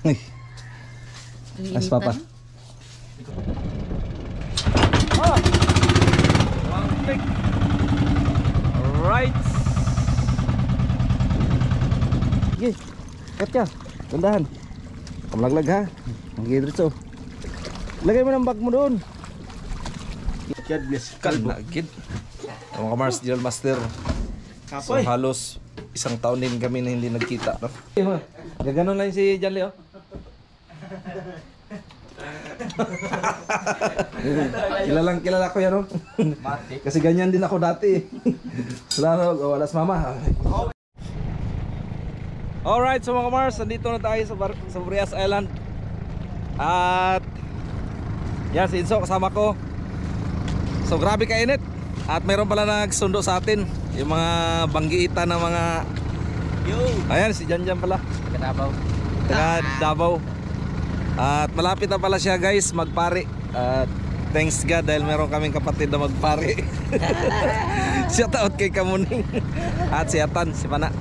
Nice papa. Alright. Sige, cut ka. Tandahan. Kamlaglag ha. Mag-diretso. Lagay mo ng bag mo doon. Kalnagid. Mga kamars, General Master. So halos isang taon din kami na hindi nagkita, no? Gaganon lang si John Leo. Kilala ko yan, no? Kasi ganyan din ako dati. Wala sa mama. Alright, so mga kamars, nandito na tayo sa Burias Island. At yan, si Inso kasama ko. So grabe kainit. At mayroon pala nagsundo sa atin, yung mga banggiitan ng mga ayan, si Janjan pala, taga Davao. At malapit na pala siya guys, magpari. At thanks God dahil meron kaming kapatid na magpari. Shout out kay Kamuning. At si Atan, si Pana.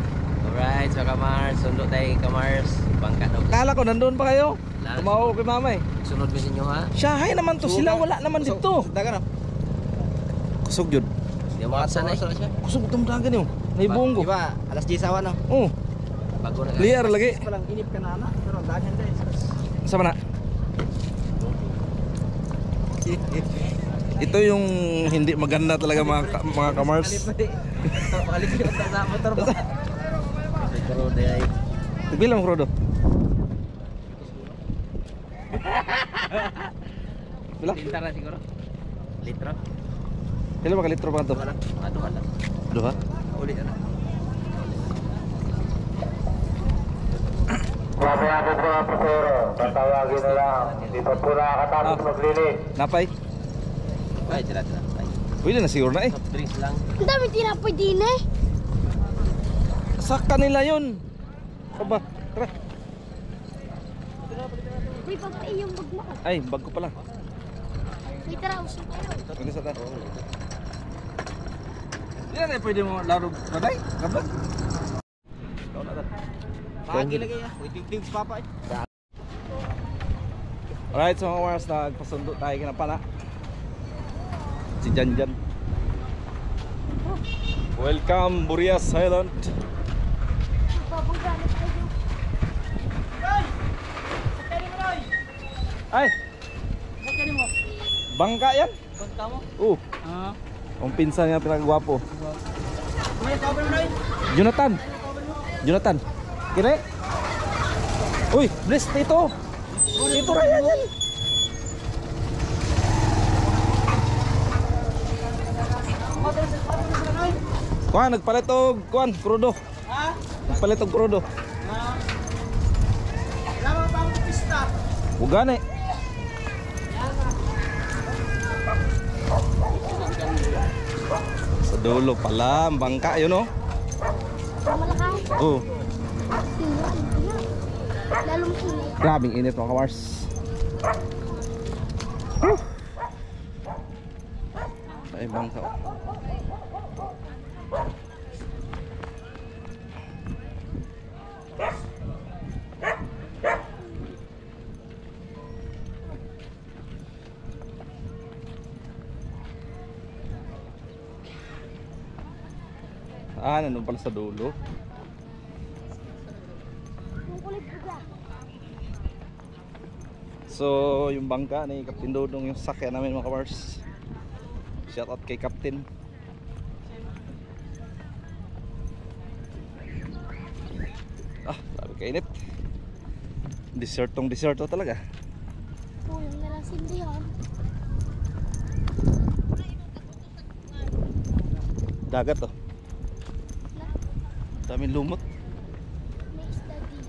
Alright, so Kamars, sundo tayo Kamars. Bangka daw. Kala ko nandun pa kayo. Tumawa ko kay mama eh. Sunod ko sa inyo ha. Siyahay naman to sila, wala naman dito. Dagan na. Kusog yun. Di mo kapsan eh. Kusog itong dagan yun. Naibong ko. Diba, alas 10 awan no. Oh, Bago na. clear lagi. Palang inip ka na pero dagan din. Sa mana? Ito yung hindi maganda talaga mga kamars. Balik ka sa motor ba? Pero day. Bilang Frodo. Bila? Lintara siguro. Litro. Pila ba ka litro ba ito? Ano wala. Duha? Uli na. Sabi ako po ang pasero, tatawagin na lang. Hindi pa po nakakatapos maglinis. Napay? Ay, tira. Ay. Pwede na siguro na eh. Soft drinks lang. Ang dami tinapoy din eh. Sa kanila yun. Aba, tara. May pagpain yung bag mo. Ay, bag ko pala. May tara, usap tayo. Pwede sa tayo. Yan eh, pwede mo laro baday? Kablag? Pagi lagi ya. Waiting sa papa eh. Alright, so mga kamars, nagpasundo tayo kinapana. Si Janjan. Welcome, Burias Island. Babangga na tayo. Ay! Bakit mo? Bangka yan? Bangka mo? Oo. Ah. Ang pinsan niya pinagwapo. May cover mo rin. Jonathan! Jonathan! Kire? Uy! Bless! Dito! Dito raya yan! Kuhan, nagpalit og kuhan, crudo. Ha? Nagpalit og crudo. Lama pa ang pista. Ugane. Sa dulo pala, ang bangka yun oh. Malakay. Oh, Lalong init. grabing init mga kawars. Ay bangka oh. Ah, nandun pala sa dulo. Yung kulit buga. So, yung bangka ni Captain Dodong yung sakyan namin mga kawars. Shout out kay Captain. Ah, sabi kainit. Deserto talaga. Oh, yung nalasin diyan. Dagat oh. Daming lumot. May isda din.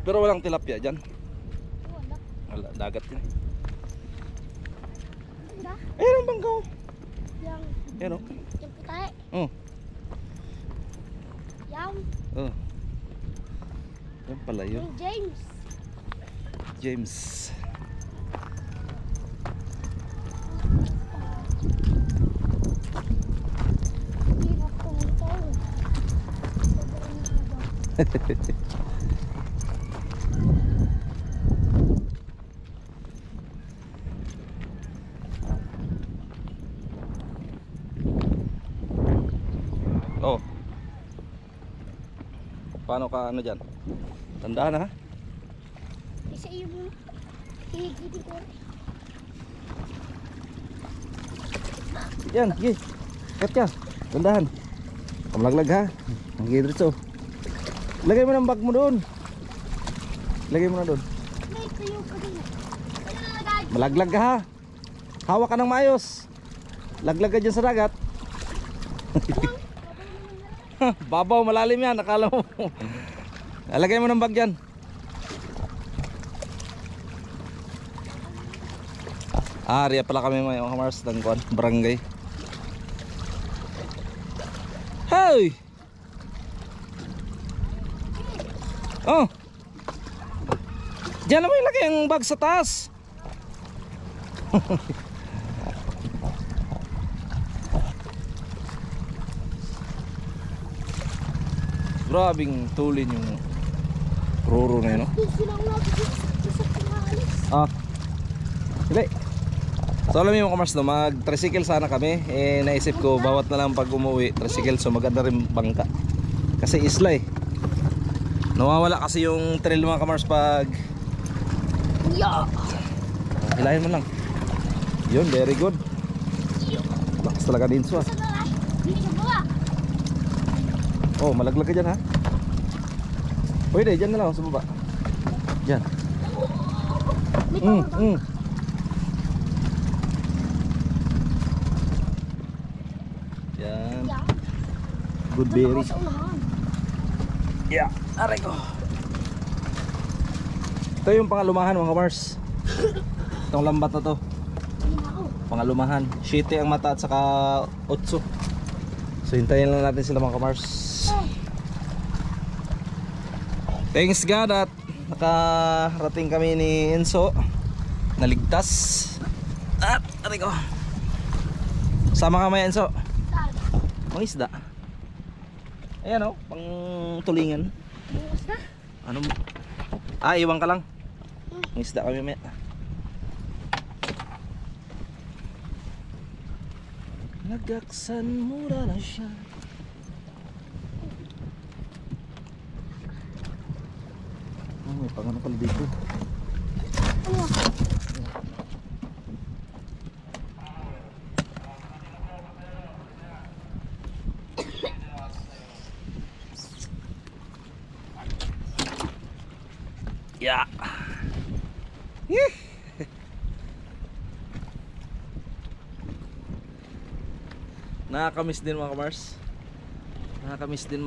Pero walang tilapia dyan. Wala. Wala, dagat yun. Isda? Ayun ang bangka oh. Yang, Ayun oh. yung putay. Oh. Yang, Oh. Yan pala yun. yung James. James. Hirap tumutong. Oh. Paano ka ano dyan? Tandaan ha. Isa iyo mo. Hihigipin ko. Yan, sige. Kat ka. Tandaan. Kamlaglag ha. Ang gidritso. Lagay mo ng bag mo doon. Lagay mo na doon. May tuyo ka din. Ano na lagay? Malaglag ka ha. Hawak ka ng maayos. Laglag ka dyan sa dagat. Babaw, malalim yan. Nakala mo. Lagay mo ng bag dyan. Riya pala kami mga kamars ng barangay. Hey! Oh! Diyan naman ilagay ang bag sa taas. Grabing tulin yung roro na yun, no? Di silang nagiging sa pinaalis. Hindi. So alam niyo mga kamars, no, mag-tricycle sana kami. Naisip ko bawat na lang pag umuwi tricycle, so maganda rin bangka. Kasi isla eh. Nawawala kasi yung trail mga kamars pag hilahin mo lang. Yun, very good. Lakas talaga din so. Sa lalay. Hindi ka bawa. Oh, malaglag ka dyan ha. Pwede, dyan na lang sa baba. Dyan. May tawag ba? Yan. Yeah. Good Doon ako berries. sa unahan. Yeah, aray ko. Ito yung pangalumahan mga kamars. Itong lambat na to, Hindi na ako. pangalumahan. 7 ang mata at saka 8. So hintayin lang natin sila mga kamars. Thanks God at nakarating kami ni Enzo. Naligtas. At aray ko. Sama ka may Enzo. Saan? Mga isda. Ayan o, pang tulingan. Bukas na. Ano mo? Iwan ka lang. Mga isda kami may. Nagaksan mura na siya. Oh, may pangano pala dito. Ano? Yeah. Yeah. Nakakamiss din mga kamars. Nakakamiss din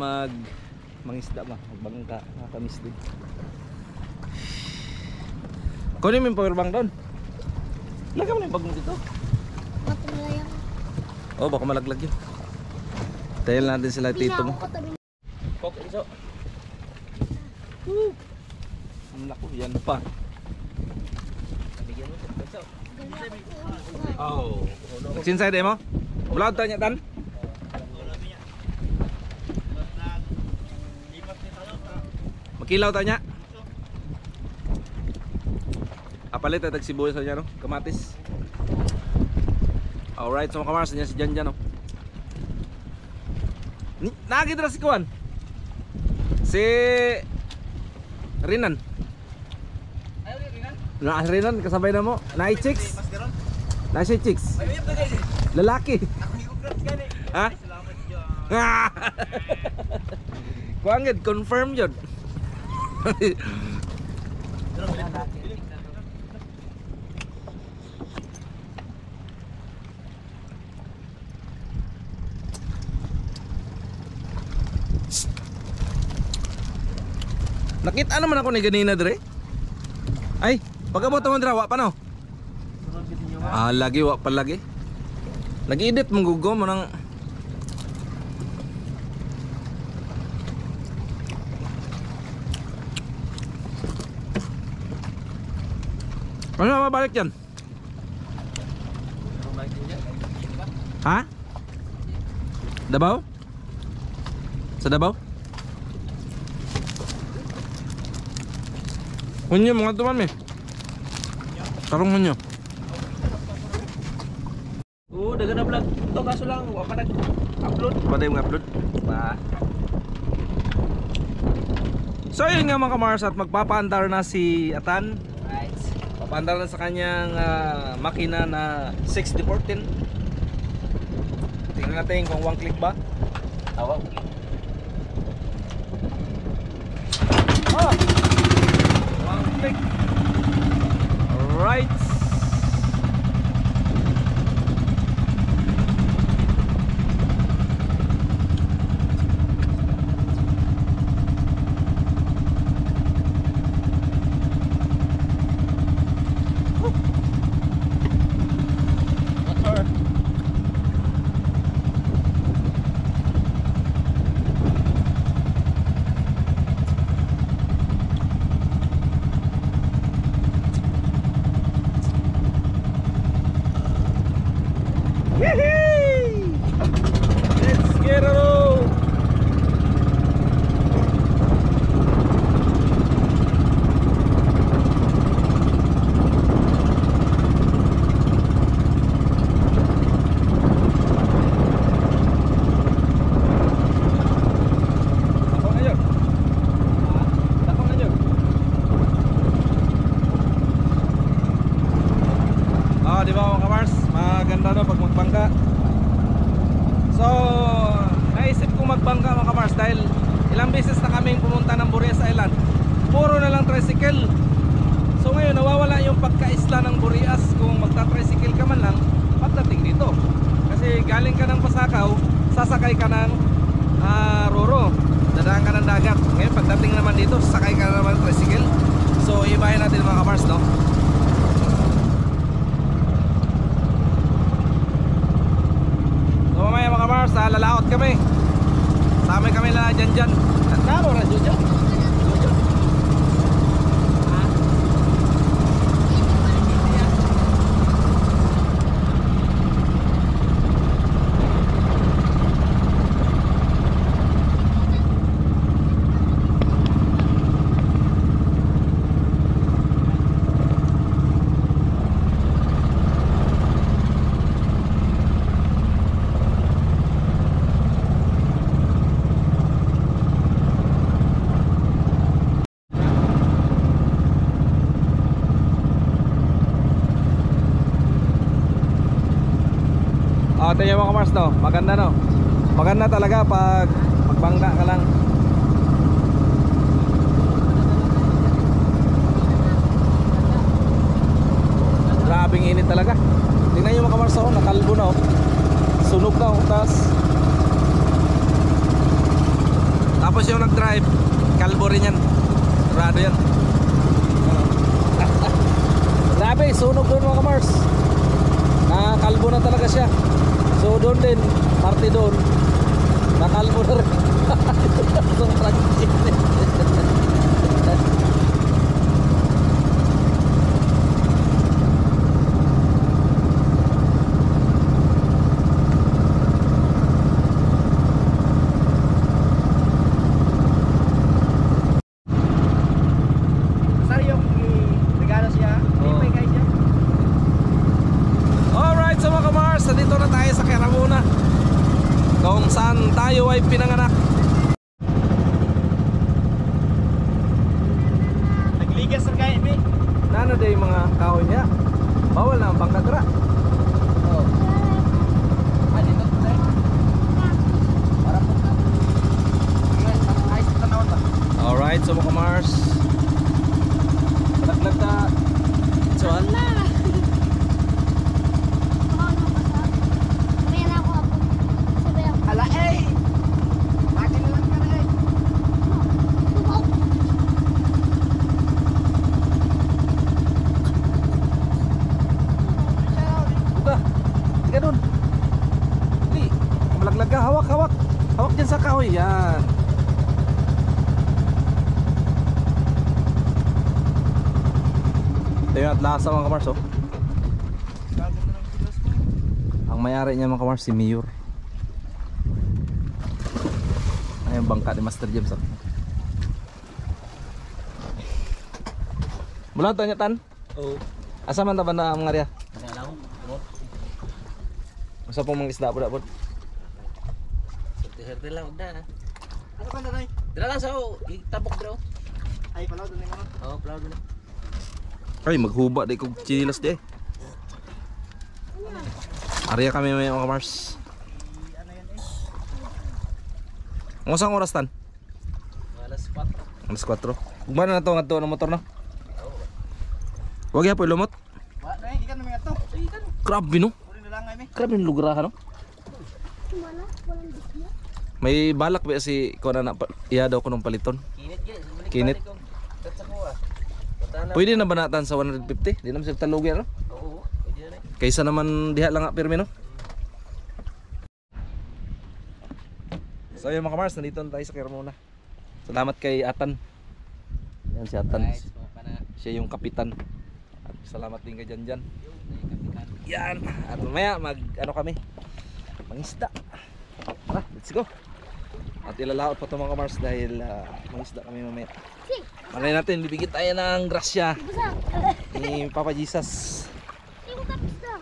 mangisda ba, magbangka. Nakakamiss din. Kunin mo yung power bank doon. Lagyan mo na yung bag mo dito. Matulay ako. Oh, baka malaglag yun. Tail natin sila tito mo. Pinaw ko tabi. Kok, iso. Ang lako, yan pa. Nabigyan mo ito. Oh. Sinsay day mo? Vlog tanya tan? Makilaw tanya. Apalit at sibuyas niya no, kamatis. Alright, so mga kamars, niya si Janjan no. Nakakita si Kuan. Si Rinan. Rinan kasabay na mo. Nai chicks. Nai chicks. Lalaki. Ha? Kuan gid confirm yun. Nakita naman ako ni ganina dire. Ay, pagabot mo dira wa pa no. Lagi wa pa lagi. Nag-edit mong gugo mo nang ano mabalik yan? Ha? Davao? Sa Davao? Hunyo mga tuman mi. Tarong hunyo. Oo, dagan na vlog. Ito kaso lang, wala pa nag-upload. Pwede yung upload. Ba? So yun nga mga kamars, at magpapaandar na si Atan. Right. Papaandar na sa kanyang makina na 6014. Tingnan natin kung one click ba. Tawag. Oh! One click. Alright. Motor. Let's get it on. Takong na yun. Takong na yun. Di ba mga kamars? Maganda no pag magbangka. So, naisip ko magbangka mga kamars dahil ilang beses na kaming pumunta ng Burias Island. Puro na lang tricycle. So ngayon nawawala yung pagkaisla ng Burias kung magta-tricycle ka man lang pagdating dito. Kasi galing ka ng Pasakaw, sasakay ka ng Roro. Dadaan ka ng dagat. Ngayon pagdating naman dito, sasakay ka na naman ng tricycle. So ibahin natin mga kamars, no? So mamaya mga kamars, lalaot kami. Sama kami na dyan. Naro na dyan. Ito yung mga kamars, no? Maganda, no? Maganda talaga pag magbangka ka lang. Grabing init talaga. Tingnan yung mga kamars, oh, nakalbo na, oh. Sunog na, oh. Tapos yung nag-drive, kalbo rin yan. Rado yan. Grabe, sunog doon mga kamars. Nakalbo na talaga siya. So doon din, parte doon, nakalbo na rin. Sobrang init. Sari yung regalo siya. Lipay guys siya. Alright, so mga kamars, nandito na tayo sa Caramuna, kung saan tayo ay pinanganak. Nagligas ang kain, mi. Nano day mga kahoy niya. Bawal na ang pangkadra. Oh. Dito po tayo. Para po. Ayos na naon ba? Alright, so mga kamars, naglag na Joan. Ala, eh! Lagi na lang ka na, eh. Buka, tiga dun. Hindi, malaglag ka, hawak. Hawak dyan sa kahoy, yan. Ito yung atlasa mga kamars, oh. Ang mayari niya mga kamars, si Mayor. Ay, yung bangka ni Master James, oh. Bulan tanya tan. Oo. Asa man ta banda ang area? Ano lang? Ano? Usa pong mga isda po dapat. Serte lang na. Ano ba na nay? Dala lang sa itabok bro. Ay, palaw doon yung mga. Oo, proud na. Ay maghuba di kog chinilas di. Area kami may mga Mars. Ano yan eh? Ngosang oras tan? Alas 4. Alas 4. Gumana na to ngadto ng motor na. Wag ya po lumot. Wa nay, ikan na mga to. Sige kan. Grabe no. Uri na lang ay me. Grabe yung lugar no. Wala. Walang bisyo. May balak ba si ko na iya daw ko ng paliton. Kinit. Kinit. Dat sa kuha. Patana. Pwede na ba natin sa 150? Di naman sa talugi no? Oo, pwede na. Kaysa naman diha lang nga pirmi no. So yung mga Mars, nandito na tayo sa Carmona. Salamat kay Atan. Yan si Atan. Nice po pa na. Siya yung kapitan. At salamat din kay Janjan. Kapitan. Yan. At mamaya mag ano kami. Mangisda. Tara, let's go. At ilalaot pa ito mga Mars dahil mangisda kami mamaya. Malay natin, bibigit tayo ng grasya Basta. ni Papa Jesus. Hindi mo tapos na.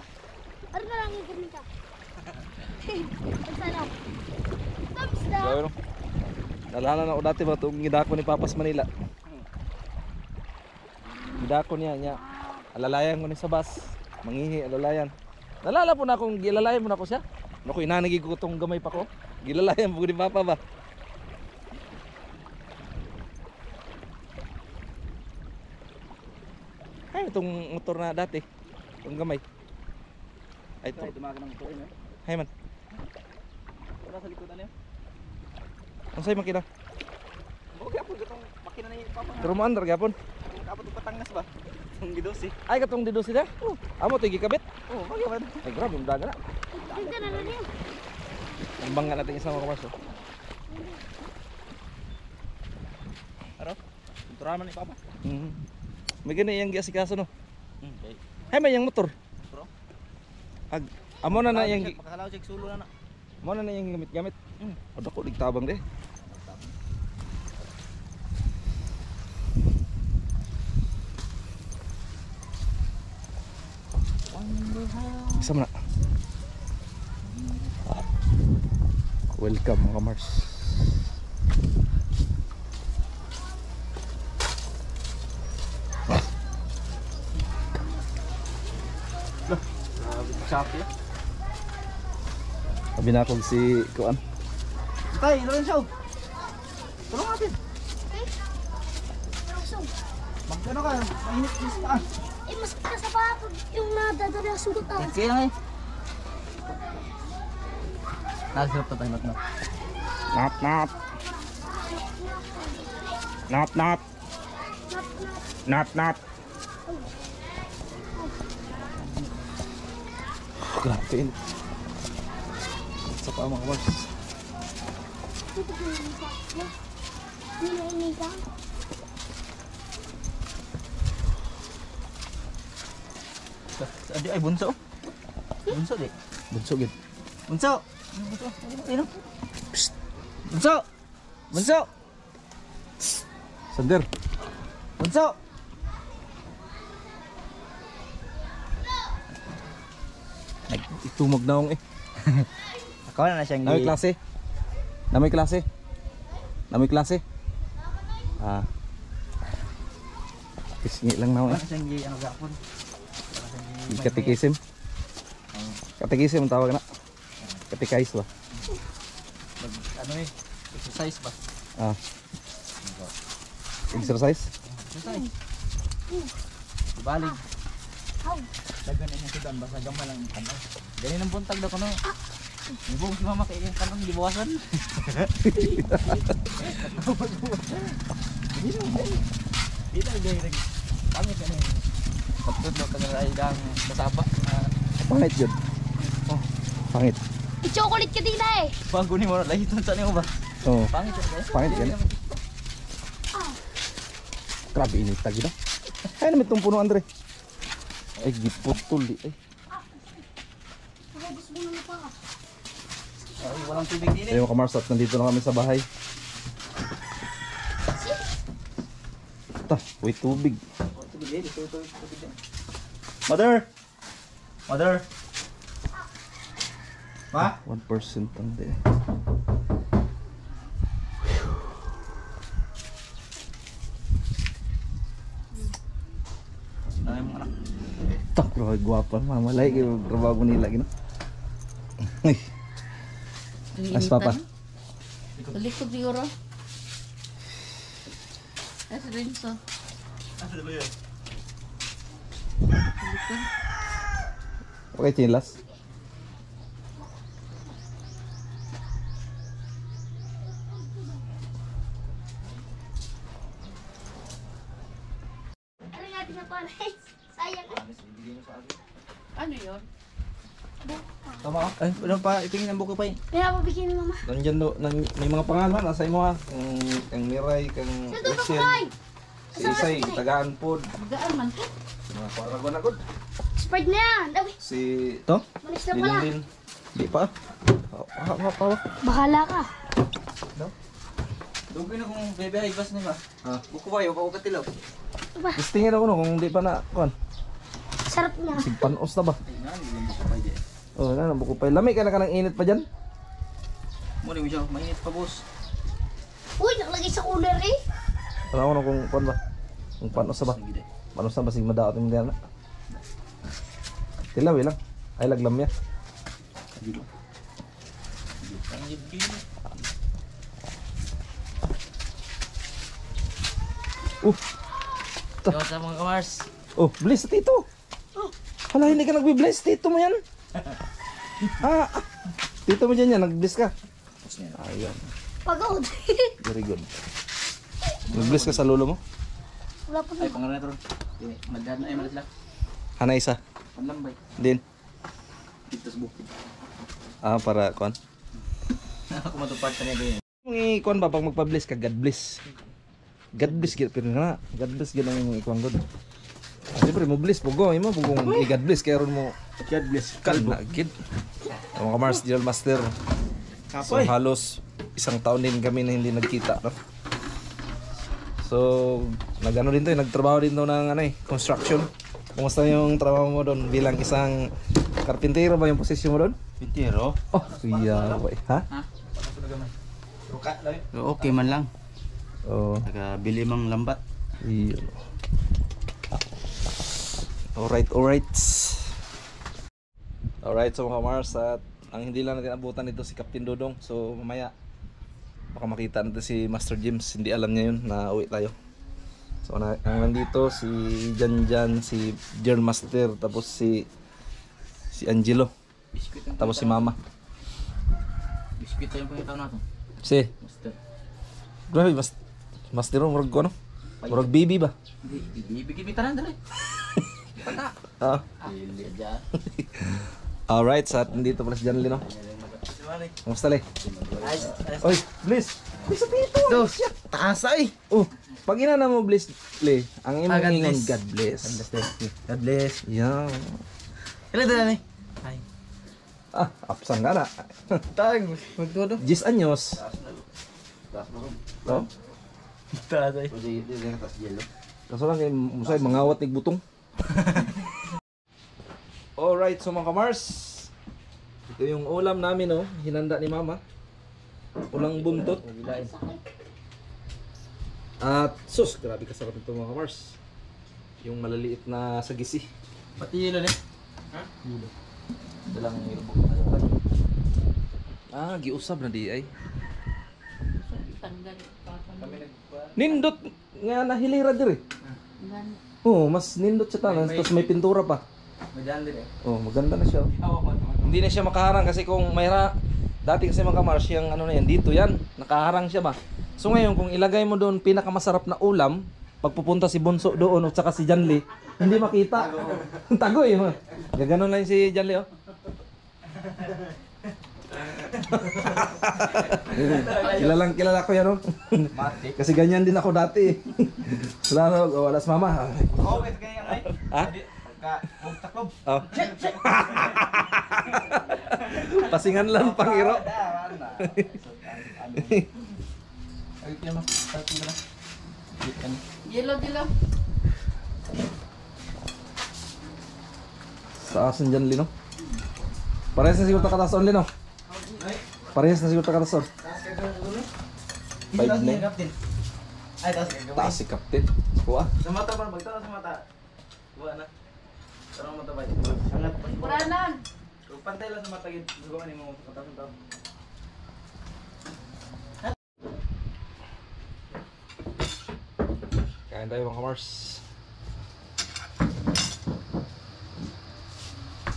Ano na lang yung kumita? Sana. Tapos na. So, ano? Nalala na ako dati ba itong gidako ni Papas Manila. Gidako niya. Alalayan ko ni sa bus. Mangihi, alalayan. Nalala po na akong gilalayan mo na ako siya. Naku, inanagig ko itong gamay pa ko. Gilalayan po ni Papa ba? Ay, itong motor na dati. Itong gamay. Ay, ito. Ay, dumaga ng tuloy eh. Hay man. Wala sa likodan niya. Ang sa'yo makina. Okay, ako itong makina na yung papa. Pero maandar gapon. Kapag yung patangas ba? Itong gidosi. Ay, katong didosi na. Amo, ito gikabit. Oo, bagay ba? Ay, grabe, yung daga na. Tignan na lang yun. Ang bangga natin isang mga kamarso. Ano? Turaman ni papa. May ganun yung giasikaso no. Okay. Ay, may yung motor. Bro? Amo na na yung Pakalaw check sulo na na. amo na na yung gamit-gamit. Oda ko ligtabang de. Isa mo na. Welcome mga Mars. Shopee. Sabi na akong si Kuan. Tay, Lorenzo. Tulong natin. Lusog. Magkano ka? Mainit ka. Eh, mas kasa pa pag yung nadadala sugot ah. Kaya lang eh. Nagsirap na tayo na. Nap nap. Nap nap. Nap nap. Grabe yun. Sa pa mga Mars. Ito ko yung isa. Nilainig ka. Ay, bunso. Bunso di. Bunso gid. Bunso. Bunso. Sino? Bunso. Bunso. Sander. Bunso. Itumog na akong eh. Ako na siyang Namoy klase. Namoy klase. Namoy klase. Ah. Kisngi lang na ako eh. siyang ano gapon. Katikisim. Katikisim ang tawag na. Katikais ba? Ano eh? Exercise ba? Ah. Exercise? Exercise. Balik. How? Dagan na niya sudan basta gamay lang ang kanon. Ganyan ang buntag daw ko no. Ibong si mama kaya yung kanon gibawasan. Dito gay rig. Pangit ka na. Kapag daw kanila ay dang kasaba. Pangit yun. Oh, Pangit. I-chocolate ka din na eh. bago ni mo lahiton sa niyo ba? Oo. Pangit ka guys. Pangit yan. Grabe initag yun. Ay naman itong puno Andre. Ay giputol di. Ay. Nakabos mo na pa. Ay, walang tubig din eh. Ayun mga kamarsat, nandito na kami sa bahay. Ta, wait tubig. Mother! Mother! Ma? 1% lang din. Ano yung anak? Tak, bro, guwapa. Mamalay kayo. Trabaho ko nila. Gino. As papa. Likod siguro. As Rinso. Ano ba yun? Likod. Okay, chilas. Ano natin sa pares? Sayang. Ano yun? Tama ka? Ay, ano pa? Itingin ang buko pa yun. Pinapabigyan ni mama. Nandyan do, may mga pangalan. Nasa mo ha. Kang Miray, kang Sa doon Rachel. kay. Si Isay, tagaan po. Gaan man ko. Mga paragon agad. Spread na yan. Dabi. Si... To? Malis na pala. Linlin. Di pa. Pa. Bahala ka. Dugay na kung bebe ay bas na ba? Ah. Buko ba yun? Buko katilaw. Diba? Istingin ako no kung di pa na. Kuan. Sarap niya. Sigpanos na ba? Ay nga, hindi yung buko pa yun. Oh, na buko pa. Lami ka na kanang init pa dyan. Muli mo siya, mainit pa boss. Uy, nakalagay sa cooler eh. Wala ko no kung kuan ba. Kung panos na ba? Sige, Panos na ba sig madaot yung diyan. Tilaw lang. Ay laglam ya. Dito. Ang yun. Yo sa mga kamars. Oh, bless tito. Hala, hindi ka nagbi-bless. Tito mo yan. Tito mo dyan yan. Nag-bless ka. Ayun. Pagod. Very good. Nag-bless ka sa lolo mo? Wala pa Ay, na. pangalan na ito. Magdaan na ay malas lang. Hana isa. Panlambay. Din. Dito sa bukid. Para kuan. Ako matupad ka niya doon. Kung i-kuan ba pag magpa-bless ka, God bless. God bless gid pero nga. God bless gid ang imong ikuan god. Siyempre mo bless pugo imo pugong i-God bless kay ron mo God bless. kalbo gid. Mga Mars Drill Master. So halos isang taon din kami na hindi nagkita, no? So, nagano din to, nagtrabaho din to ng construction. Kumusta yung trabaho mo doon bilang isang karpintero ba yung posisyon mo doon? Pintero? Oh, iya, boy. Ha? Ruka lang. Okay man lang. Oh, Nakabili mang lambat. iya. Alright. Alright, so mga Mars, at ang hindi lang natin abutan dito si Captain Dodong. So, mamaya baka makita natin si Master James. Hindi alam niya yun na uwi tayo. So, ang nandito si Janjan, si Drill Master, tapos si Angelo, Biskuit ang tapos si Mama. Biskuit yung pangitaw natin. Si, Master. grabe, Master murag ko, no? Murag baby ba? Hindi, ibigay mo tanan dali. Pata. Ah. Hindi dyan. Alright, sa atin dito pala si Janli, no? Kamusta, Le? Oy, Bliss! Bliss, dito! Dos. Taas ay. Oh, pag inana mo, Bliss, Le, ang imong God ingon, bless. God bless. God bless. Yeah. Kailan dala ni? Ay. Apsang ka na. Tag. Magtudo. 10 anyos. Oh? Taas ay. Kaso lang kayo, musay, mangawat ni butong. Alright, so mga kamars, ito yung ulam namin, no? Hinanda ni Mama. Ulang buntot. At sus, grabe kasarap ito mga kamars. Yung malaliit na sagisi. Pati yun eh. Dalang nilubog. Giusab na di ay. Tanggal. Nindot nga nahilira diri. Gan. Oh, mas nindot siya tanan, tapos may pintura pa. May daan din eh. Oh, maganda na siya. Awa ko. Hindi na siya makaharang kasi kung mayra dati kasi mga kamars yung ano na yan dito yan, nakaharang siya ba. So ngayon kung ilagay mo doon pinakamasarap na ulam, pagpupunta si Bunso doon at saka si Janli, hindi makita. Tagoy mo. Gaganon lang si Janli oh. Kilala ko yan oh. Kasi ganyan din ako dati. Lalo wala sa mama. Oo, ito kaya ay. Ha? Pagka, huwag taklob. Oh. Pasingan lang pangiro. Ay, tiyan mo. Tati na. Yellow. Taasan dyan, Lino. Parehas na siguro takatason, Lino. Parehas na siguro takatason. 5 na yun. Ay, taas ka. Taas si Captain. Kuha. Sa mata pa, magtaas sa mata. Buwa na. Tarong mata ba? Angat pa. Puranan. Kung pantay lang sa mata, subukan ni mo pataas ng tao. Kain tayo mga kamars.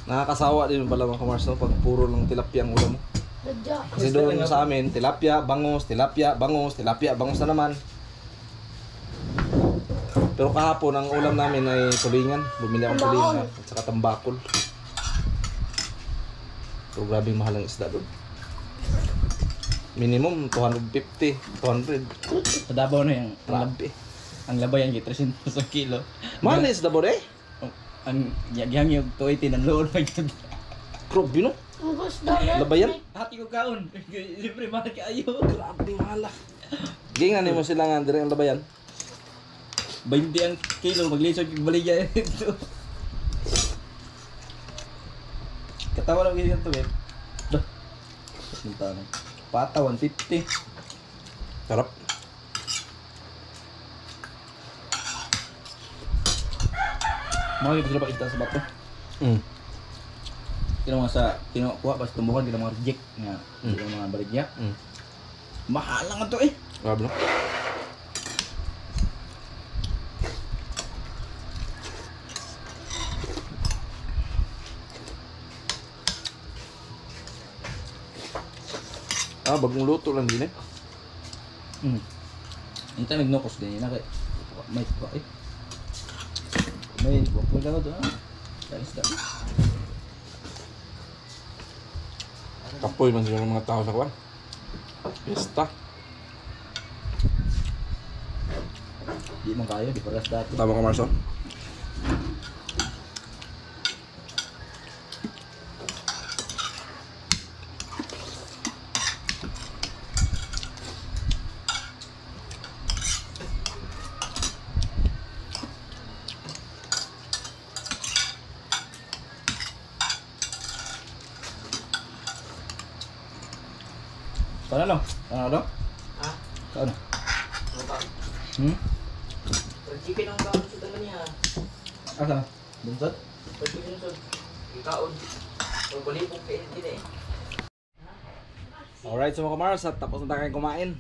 Nakakasawa din pala mga kamars, no? Pag puro lang tilapia ang ulam mo. Dadya. Kasi doon sa amin, tilapia, bangus, tilapia, bangus, tilapia, bangus na naman. Pero kahapon ang ulam namin ay tulingan. Bumili akong tulingan at saka tambakol. Pero grabing mahal ang isda doon. Minimum 250, 200. Sa Davao na yung Grabe. ang labayan kay 300 sa kilo. Mahal na isda ba eh? Ang yagyang yung 280 ng loon pa yun. Grabe no? Ang gusto na. Labayan? Hati ko kaon. Siyempre mahal ka ayo. Grabe mahal ah. Gingan mo sila nga dire ang labayan. 20 ang kilo maglisod yung baligya ito. Katawa lang ganyan to eh. Dah. Punta na. Pata 150. Sarap. Mga kita sila pakita sa bato. Kaya mga sa kinukuha pas tumbukan kita mga reject nga kita mga baligya. Mahal lang ito eh. Grabe no? Ah, bagong luto lang din eh. Yung tayo nagnokos din yun. May pa eh. May wakul ka doon ah. Isda. Kapoy man siguro ng mga tao sa kwan. Pesta. Di man kayo, di paras dati. Tama ka Marso? Sana lang. Sana lang. Ha? Sana. Lupa. Hmm? Chicken ang kaon sa dala niya. Asa na? Bunsod? Chicken sa kaon. Pagbalipong kain din eh. Alright, so mga kamars, at tapos na tayo kumain.